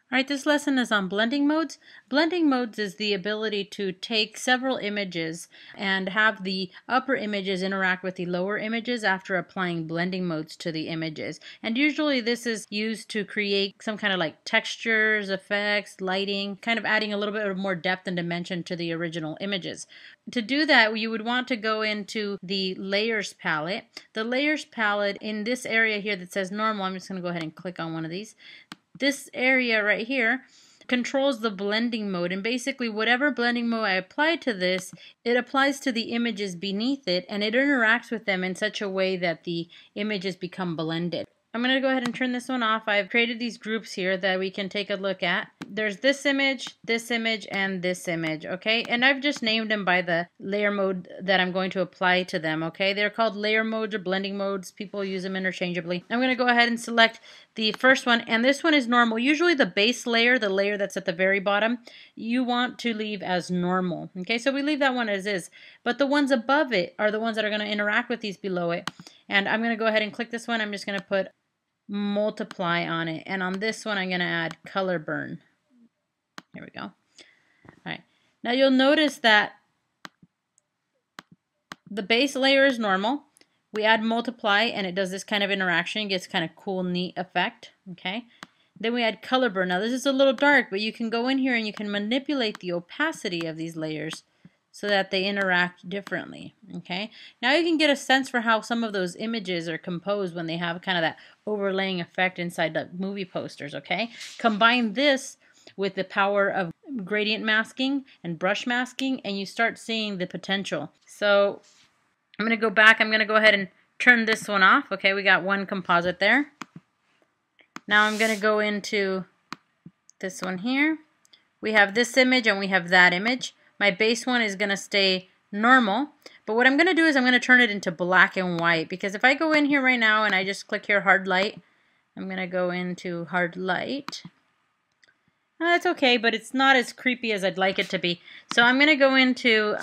All right, this lesson is on blending modes. Blending modes is the ability to take several images and have the upper images interact with the lower images after applying blending modes to the images. And usually this is used to create some kind of like textures, effects, lighting, kind of adding a little bit of more depth and dimension to the original images. To do that, you would want to go into the layers palette. The layers palette in this area here that says normal, I'm just going to go ahead and click on one of these. This area right here controls the blending mode, and basically whatever blending mode I apply to this, it applies to the images beneath it, and it interacts with them in such a way that the images become blended. I'm going to go ahead and turn this one off. I've created these groups here that we can take a look at. There's this image, and this image, okay? And I've just named them by the layer mode that I'm going to apply to them, okay? They're called layer modes or blending modes. People use them interchangeably. I'm going to go ahead and select the first one, and this one is normal. Usually the base layer, the layer that's at the very bottom, you want to leave as normal, okay? So we leave that one as is. But the ones above it are the ones that are going to interact with these below it. And I'm going to go ahead and click this one. I'm just going to put multiply on it, and on this one I'm going to add color burn. Here we go. All right, now you'll notice that the base layer is normal. We add multiply and it does this kind of interaction. It gets kind of cool, neat effect. Okay, then we add color burn. Now this is a little dark, but you can go in here and you can manipulate the opacity of these layers so that they interact differently. Okay, now you can get a sense for how some of those images are composed when they have kind of that overlaying effect inside the movie posters. Okay, combine this with the power of gradient masking and brush masking, and you start seeing the potential. So I'm going to go back. I'm going to go ahead and turn this one off. Okay, we got one composite there. Now I'm going to go into this one here. We have this image and we have that image. My base one is going to stay normal, but what I'm going to do is I'm going to turn it into black and white, because if I go in here right now and I just click here hard light, I'm going to go into hard light. That's okay, but it's not as creepy as I'd like it to be. So I'm going to go into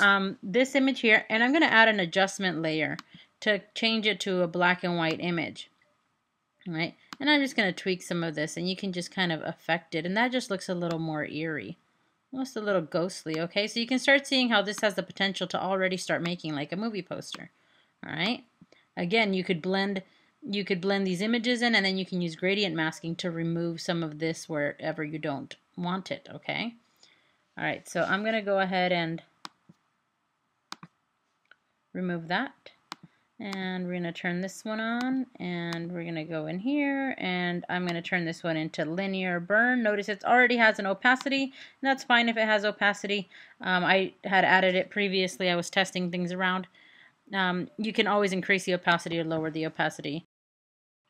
this image here, and I'm going to add an adjustment layer to change it to a black and white image. All right, and I'm just going to tweak some of this, and you can just kind of affect it, and that just looks a little more eerie. Almost a little ghostly, okay? So you can start seeing how this has the potential to already start making like a movie poster. All right? Again, you could blend these images in, and then you can use gradient masking to remove some of this wherever you don't want it, okay? All right, so I'm going to go ahead and remove that. And we're going to turn this one on, and we're going to go in here, and I'm going to turn this one into linear burn. Notice it already has an opacity, and that's fine if it has opacity. I had added it previously. I was testing things around. You can always increase the opacity or lower the opacity.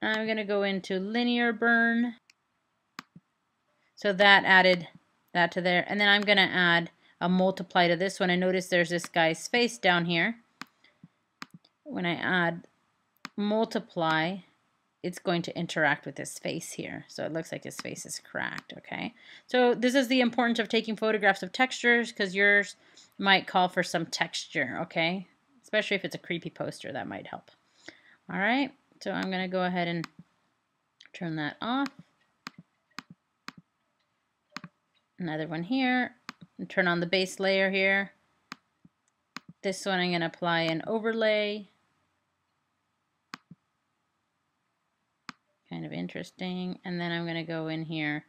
I'm going to go into linear burn. So that added that to there, and then I'm going to add a multiply to this one. And notice there's this guy's face down here. When I add multiply, it's going to interact with his face here. So it looks like his face is cracked, okay? So this is the importance of taking photographs of textures, because yours might call for some texture, okay? Especially if it's a creepy poster, that might help. All right, so I'm going to go ahead and turn that off. Another one here, and turn on the base layer here. This one I'm going to apply an overlay. Kind of interesting. And then I'm going to go in here,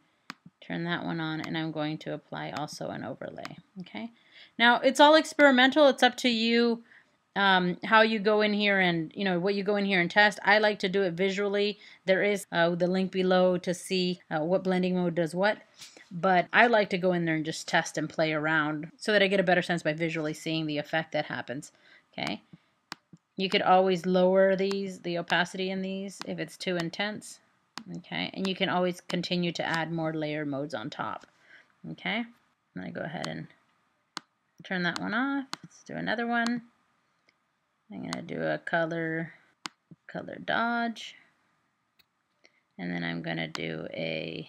turn that one on, and I'm going to apply also an overlay. Okay. Now it's all experimental. It's up to you how you go in here and what you go in here and test. I like to do it visually. There is the link below to see what blending mode does what. But I like to go in there and just test and play around so that I get a better sense by visually seeing the effect that happens. Okay. You could always lower the opacity in these if it's too intense. Okay. And you can always continue to add more layer modes on top. Okay. I'm going to go ahead and turn that one off. Let's do another one. I'm going to do a color dodge. And then I'm going to do a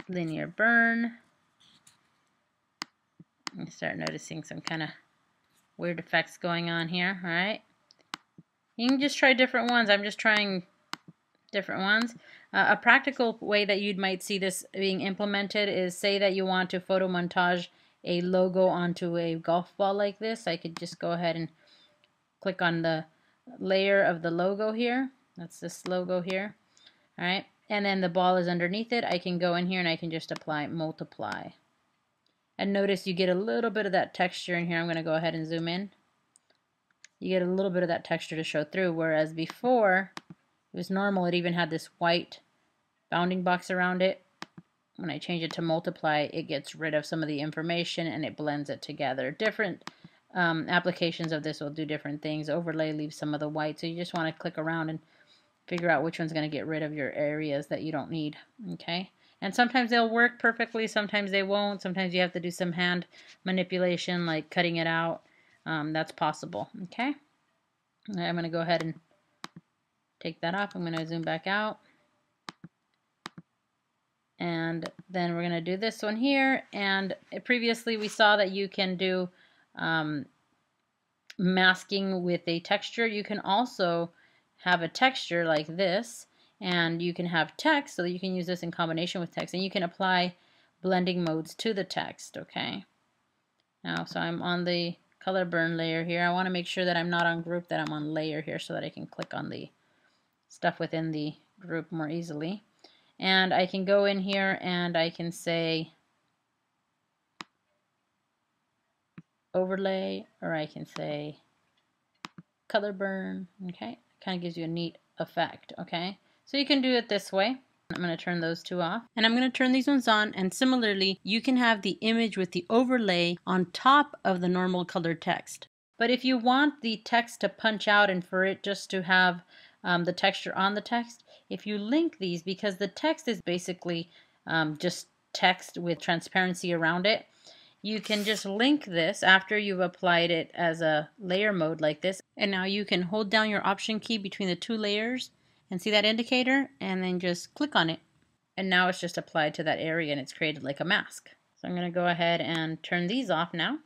linear burn. And start noticing some kind of weird effects going on here. All right, you can just try different ones. I'm just trying different ones. A practical way that you might see this being implemented is, say that you want to photo montage a logo onto a golf ball like this. I could just go ahead and click on the layer of the logo here. That's this logo here. All right, and then the ball is underneath it. I can go in here and I can just apply multiply. And notice you get a little bit of that texture in here. I'm going to go ahead and zoom in. You get a little bit of that texture to show through, whereas before it was normal. It even had this white bounding box around it. When I change it to multiply, it gets rid of some of the information and it blends it together. Different applications of this will do different things. Overlay leaves some of the white, so you just want to click around and figure out which one's going to get rid of your areas that you don't need. Okay, and sometimes they'll work perfectly, sometimes they won't. Sometimes you have to do some hand manipulation, like cutting it out. That's possible. Okay, I'm going to go ahead and take that off. I'm going to zoom back out. And then we're going to do this one here. And previously we saw that you can do masking with a texture. You can also have a texture like this, and you can have text, so that you can use this in combination with text, and you can apply blending modes to the text. Okay, now so I'm on the color burn layer here. I want to make sure that I'm not on group, that I'm on layer here, so that I can click on the stuff within the group more easily. And I can go in here and I can say overlay, or I can say color burn. Okay, kind of gives you a neat effect. Okay, so you can do it this way. I'm going to turn those two off, and I'm going to turn these ones on. And similarly, you can have the image with the overlay on top of the normal colored text. But if you want the text to punch out and for it just to have the texture on the text, if you link these, because the text is basically just text with transparency around it, you can just link this after you've applied it as a layer mode like this. And now you can hold down your option key between the two layers and see that indicator, and then just click on it. And now it's just applied to that area and it's created like a mask. So I'm going to go ahead and turn these off now.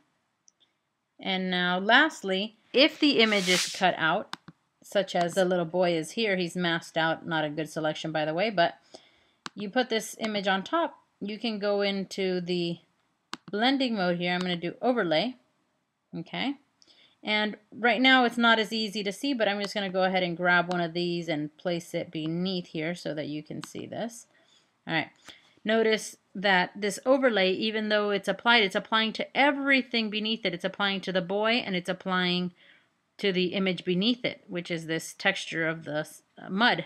And now lastly, if the image is cut out, such as the little boy is here, he's masked out, not a good selection by the way, but you put this image on top, you can go into the blending mode here. I'm going to do overlay. Okay, and right now it's not as easy to see, but I'm just going to go ahead and grab one of these and place it beneath here so that you can see this. All right, notice that this overlay, even though it's applied, it's applying to everything beneath it. It's applying to the boy and it's applying to the image beneath it, which is this texture of the mud.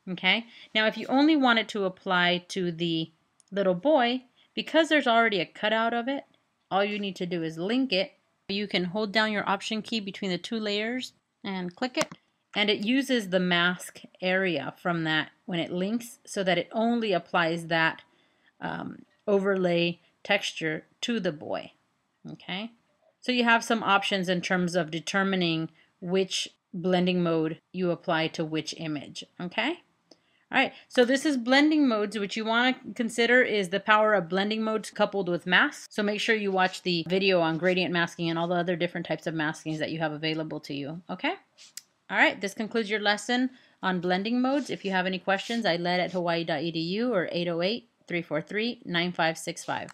Okay, now if you only want it to apply to the little boy, because there's already a cutout of it, all you need to do is link it. You can hold down your option key between the two layers and click it, and it uses the mask area from that when it links, so that it only applies that overlay texture to the boy. Okay, so you have some options in terms of determining which blending mode you apply to which image. Okay, all right, so this is blending modes. What you want to consider is the power of blending modes coupled with masks. So make sure you watch the video on gradient masking and all the other different types of maskings that you have available to you. Okay, all right, this concludes your lesson on blending modes. If you have any questions, I led at hawaii.edu or 808-343-9565.